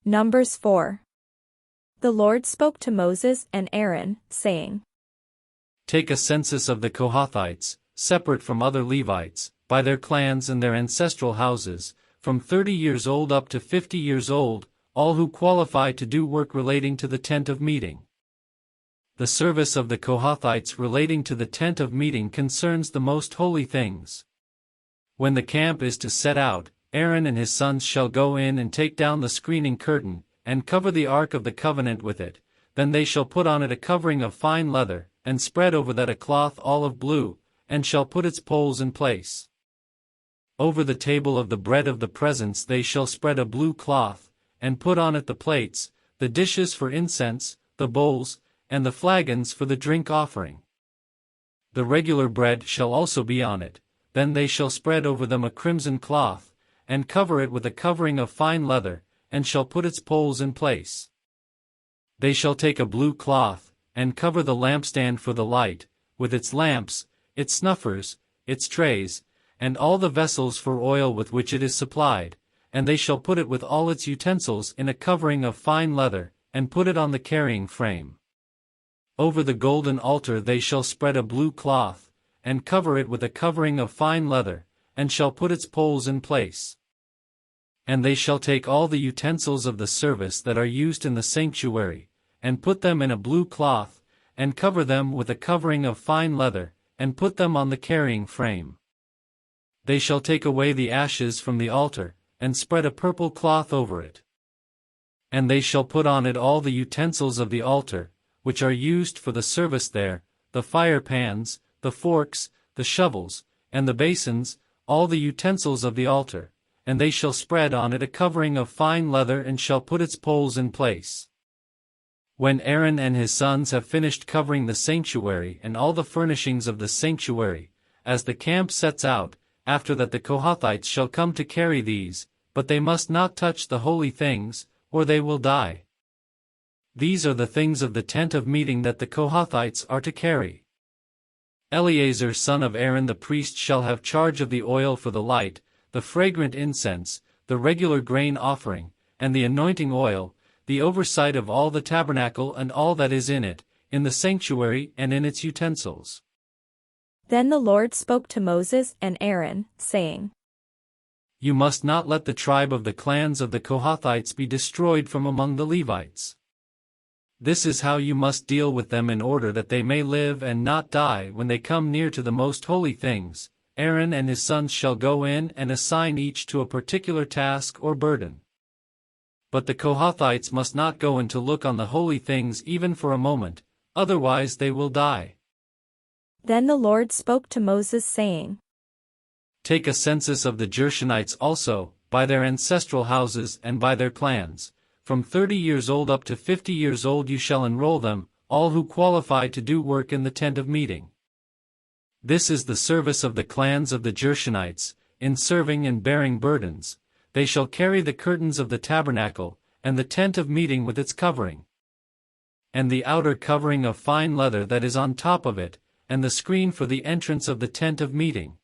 Numbers 4. The Lord spoke to Moses and Aaron, saying, Take a census of the Kohathites, separate from other Levites, by their clans and their ancestral houses, from 30 years old up to 50 years old, all who qualify to do work relating to the tent of meeting. The service of the Kohathites relating to the tent of meeting concerns the most holy things. When the camp is to set out, Aaron and his sons shall go in and take down the screening curtain, and cover the ark of the covenant with it. Then they shall put on it a covering of fine leather, and spread over that a cloth olive blue, and shall put its poles in place. Over the table of the bread of the presence they shall spread a blue cloth, and put on it the plates, the dishes for incense, the bowls, and the flagons for the drink offering. The regular bread shall also be on it. Then they shall spread over them a crimson cloth, and cover it with a covering of fine leather, and shall put its poles in place. They shall take a blue cloth, and cover the lampstand for the light, with its lamps, its snuffers, its trays, and all the vessels for oil with which it is supplied, and they shall put it with all its utensils in a covering of fine leather, and put it on the carrying frame. Over the golden altar they shall spread a blue cloth, and cover it with a covering of fine leather, and shall put its poles in place. And they shall take all the utensils of the service that are used in the sanctuary, and put them in a blue cloth, and cover them with a covering of fine leather, and put them on the carrying frame. They shall take away the ashes from the altar, and spread a purple cloth over it. And they shall put on it all the utensils of the altar, which are used for the service there, the fire pans, the forks, the shovels, and the basins, all the utensils of the altar, and they shall spread on it a covering of fine leather and shall put its poles in place. When Aaron and his sons have finished covering the sanctuary and all the furnishings of the sanctuary, as the camp sets out, after that the Kohathites shall come to carry these, but they must not touch the holy things, or they will die. These are the things of the tent of meeting that the Kohathites are to carry. Eleazar son of Aaron the priest shall have charge of the oil for the light, the fragrant incense, the regular grain offering, and the anointing oil, the oversight of all the tabernacle and all that is in it, in the sanctuary and in its utensils. Then the Lord spoke to Moses and Aaron, saying, You must not let the tribe of the clans of the Kohathites be destroyed from among the Levites. This is how you must deal with them in order that they may live and not die when they come near to the most holy things. Aaron and his sons shall go in and assign each to a particular task or burden. But the Kohathites must not go in to look on the holy things even for a moment, otherwise they will die. Then the Lord spoke to Moses, saying, Take a census of the Gershonites also, by their ancestral houses and by their clans. From 30 years old up to 50 years old you shall enroll them, all who qualify to do work in the tent of meeting. This is the service of the clans of the Gershonites, in serving and bearing burdens. They shall carry the curtains of the tabernacle, and the tent of meeting with its covering, and the outer covering of fine leather that is on top of it, and the screen for the entrance of the tent of meeting,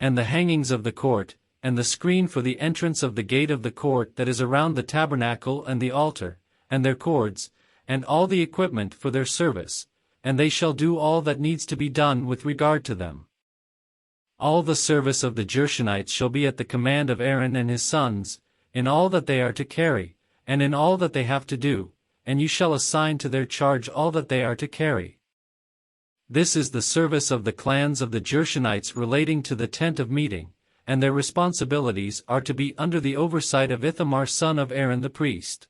and the hangings of the court, and the screen for the entrance of the gate of the court that is around the tabernacle and the altar, and their cords, and all the equipment for their service, and they shall do all that needs to be done with regard to them. All the service of the Gershonites shall be at the command of Aaron and his sons, in all that they are to carry, and in all that they have to do, and you shall assign to their charge all that they are to carry. This is the service of the clans of the Gershonites relating to the tent of meeting, and their responsibilities are to be under the oversight of Ithamar son of Aaron the priest.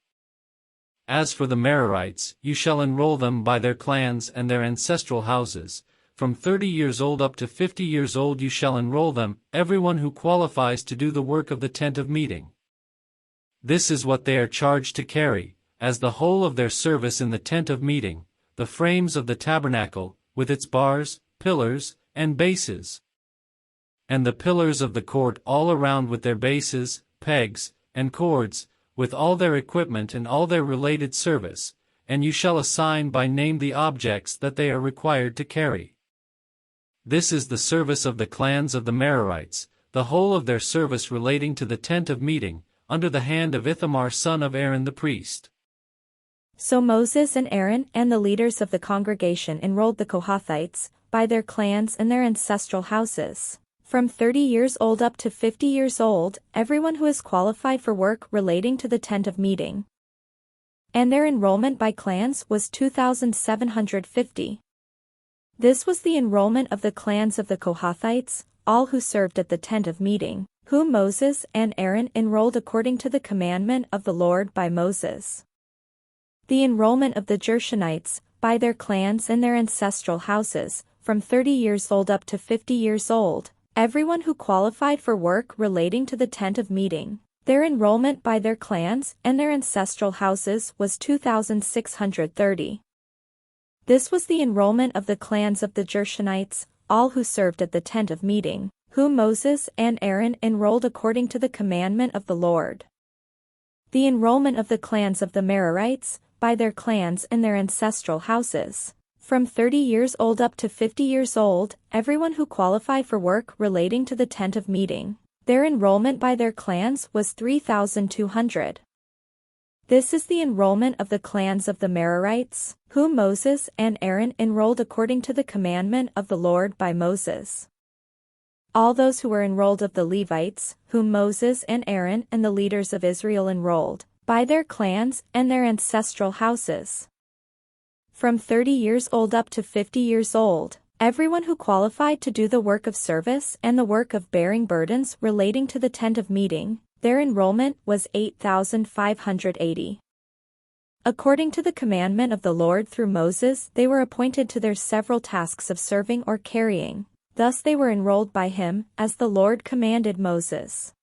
As for the Merarites, you shall enroll them by their clans and their ancestral houses. From 30 years old up to 50 years old you shall enroll them, everyone who qualifies to do the work of the tent of meeting. This is what they are charged to carry, as the whole of their service in the tent of meeting, the frames of the tabernacle, with its bars, pillars, and bases, and the pillars of the court all around with their bases, pegs, and cords, with all their equipment and all their related service, and you shall assign by name the objects that they are required to carry. This is the service of the clans of the Merarites, the whole of their service relating to the tent of meeting, under the hand of Ithamar son of Aaron the priest. So Moses and Aaron and the leaders of the congregation enrolled the Kohathites, by their clans and their ancestral houses. From 30 years old up to 50 years old, everyone who is qualified for work relating to the tent of meeting. And their enrollment by clans was 2,750. This was the enrollment of the clans of the Kohathites, all who served at the tent of meeting, whom Moses and Aaron enrolled according to the commandment of the Lord by Moses. The enrollment of the Gershonites, by their clans and their ancestral houses, from 30 years old up to 50 years old, everyone who qualified for work relating to the tent of meeting, their enrollment by their clans and their ancestral houses was 2,630. This was the enrollment of the clans of the Gershonites, all who served at the tent of meeting, whom Moses and Aaron enrolled according to the commandment of the Lord. The enrollment of the clans of the Merarites, by their clans and their ancestral houses. From 30 years old up to 50 years old, everyone who qualified for work relating to the tent of meeting, their enrollment by their clans was 3,200. This is the enrollment of the clans of the Merarites, whom Moses and Aaron enrolled according to the commandment of the Lord by Moses. All those who were enrolled of the Levites, whom Moses and Aaron and the leaders of Israel enrolled, by their clans and their ancestral houses. From 30 years old up to 50 years old, everyone who qualified to do the work of service and the work of bearing burdens relating to the tent of meeting, their enrollment was 8,580. According to the commandment of the Lord through Moses, they were appointed to their several tasks of serving or carrying. Thus they were enrolled by him, as the Lord commanded Moses.